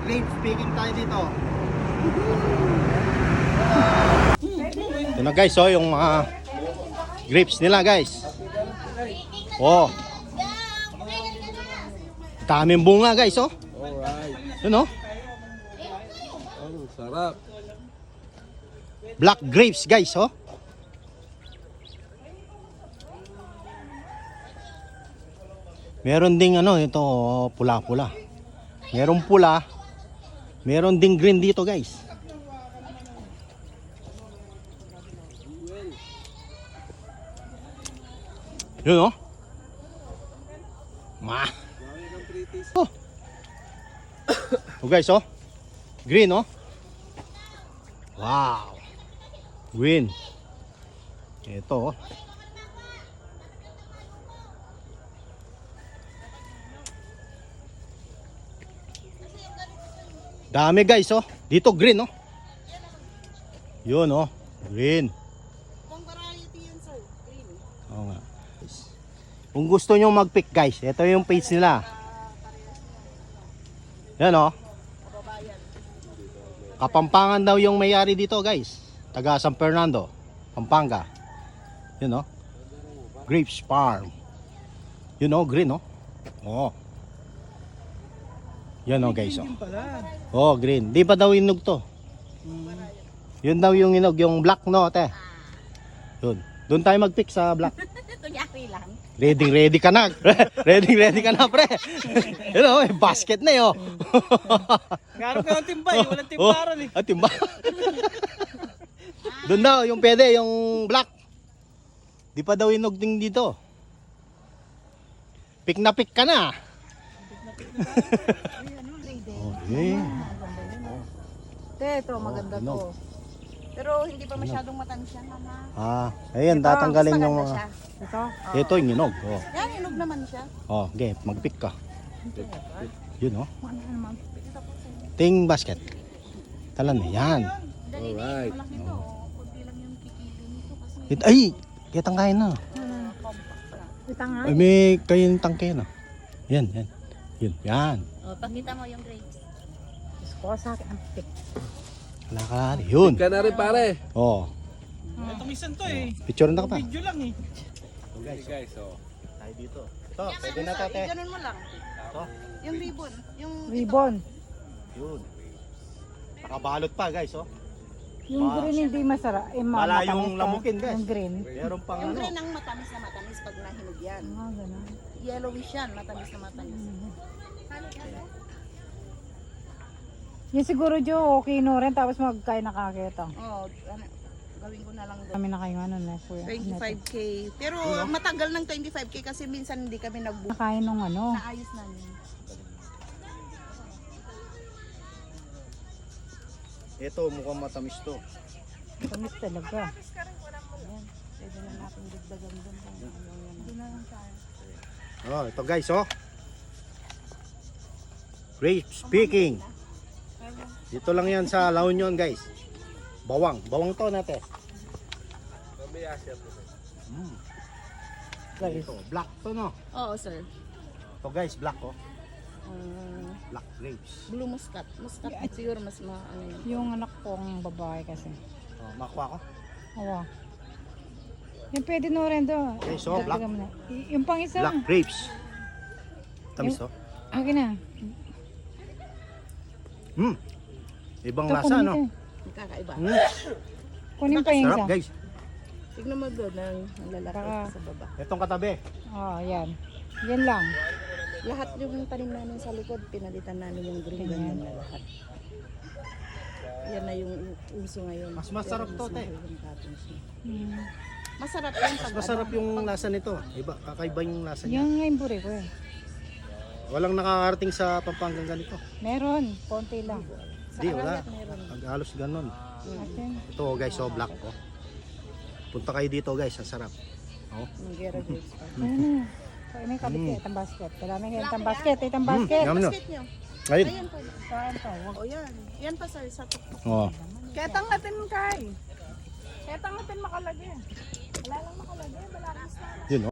grapes picking tayo dito. Ito na guys, oh, yung mga grapes nila guys. Oh. Daming bunga guys, oh. Alright. Yun, oh. Oh, sarap. Black grapes guys, oh. Meron ding ano, ito oh, pula-pula. Meron pula. Meron ding green dito guys. Yun, oh. Oh. Oh guys, oh. Green, oh. Wow. Green. Ito, oh. Dami guys, oh. Dito green, oh. Yun, oh. Green. Kung variety yan, sir. Green. Oo nga. Kung gusto nyo mag-pick guys, ito yung page nila. Yan, oh. Kapampangan daw yung may-ari dito guys. Taga San Fernando, Pampanga. Yun, oh. Grapes Farm. Yun, oh. Green, oh. Oh. Yan, oh guys, oh. Oh, green. Di pa daw inog to. Yun daw yung inog, yung black, no, te. Yun. Doon tayo mag-pick sa black. Tunyari lang. Ready ka na. ready ka na, pre. Yun, oh, basket na, yun. Ngaroon ka ng timbay, walang timbaran eh. Ah, timba. Doon daw, yung pwede, yung black. Di pa daw inog din dito. Pick na pick ka na. Okay. Ito, maganda to. Pero hindi pa masyadong matamis yan, mama. Ah, ayan, tatanggalin Mas yung maganda mga... siya. Ito? Ito yung inog. Oh, Yan, inog naman siya. oh okay, mag-pick ka. Yun, oh. Ano naman? Ting basket. Talan na, yan. Alright. Malaki to. Kunti lang yung kikilo nito kasi Ay, kitang kain na. compact na. Ito nga. Ay, may kayong tangke na. Yan, yan. Yun, yan. O, pakita mo yung grapes. Diyos ko, sa akin ang pick. Kalakali. Yun. Ka na rin pare. Oh. Ito minsan to eh. Picture na ka pa. Video lang eh. Guys, oh. Tayo dito. Ito, pwede na tate. Ganun mo lang. Ito. Yung ribbon. Yung Ribbon. Yun. Nakabalot pa guys, oh. Yung green hindi masarap. Eh, Wala matamis yung to. lamukin, guys. Yung green. Meron pang Yung ano. green ang matamis na matamis pag nahinog yan. Ah, ganun. Yellowish yan, matamis na matamis. Yung siguro Jo, okay no rin. Tapos magkain na kakita. Oo, ano, gawin ko na lang doon. Kami na kayo ano na kuya. 25k. Pero matagal ng 25k kasi minsan hindi kami nagbuka. Nakain nung ano. Naayos namin. Ito, mukhang matamis to. Tamis talaga. Pwede na natin dagdagan doon. Hindi na lang tayo. Oh, ito guys, oh. Grapes picking. Dito lang yan sa La Union, guys. Bawang. Bawang to natin. Ito, black to, no? Oo, sir. Ito guys, black, oh. Black grapes. Blue muscat. Muscat siguro mas ano yun. Yung anak kong babae kasi. Oh, makuha ko. Awa. Yung pwede no rin do. Okay, so, black. Dagdagan mo na. Yung pang isa. Black grapes. Tamis, oh. Akin na. Ibang Ito, lasa, no? kunin Kakaiba. Kunin pa yung isa. Sarap, guys. Tignan mo doon ang lalaki sa baba. Itong katabi. Oh, yan. Yan lang. Lahat yung tanim namin sa likod, pinalitan namin yung green ganyan na lahat. Yan na yung uso ngayon. Mas masarap to, te. Masarap yan pag Masarap yung lasa nito. Iba, kakaiba yung lasa niya. Yung imburi ko eh. Walang nakakarating sa Pampanga ganito. Meron. Konti lang. Hindi, wala. Halos ganun. Akin. Ito guys, so black ko. Punta kayo dito guys, ang sarap. Oh. Yung Gera grapes pa. Ayun na. So, may kabit ka itang basket. Kailangan may itang basket. Itang basket. Yum, no? Basket nyo. Ayun. Ayan po. Saan to? O yan. Yan pa sir, sa tuktok. Oh. Kaya tangatin kay. Kaya tangatin makalagay. Wala lang makalagay. Malakis na. Yun, oh.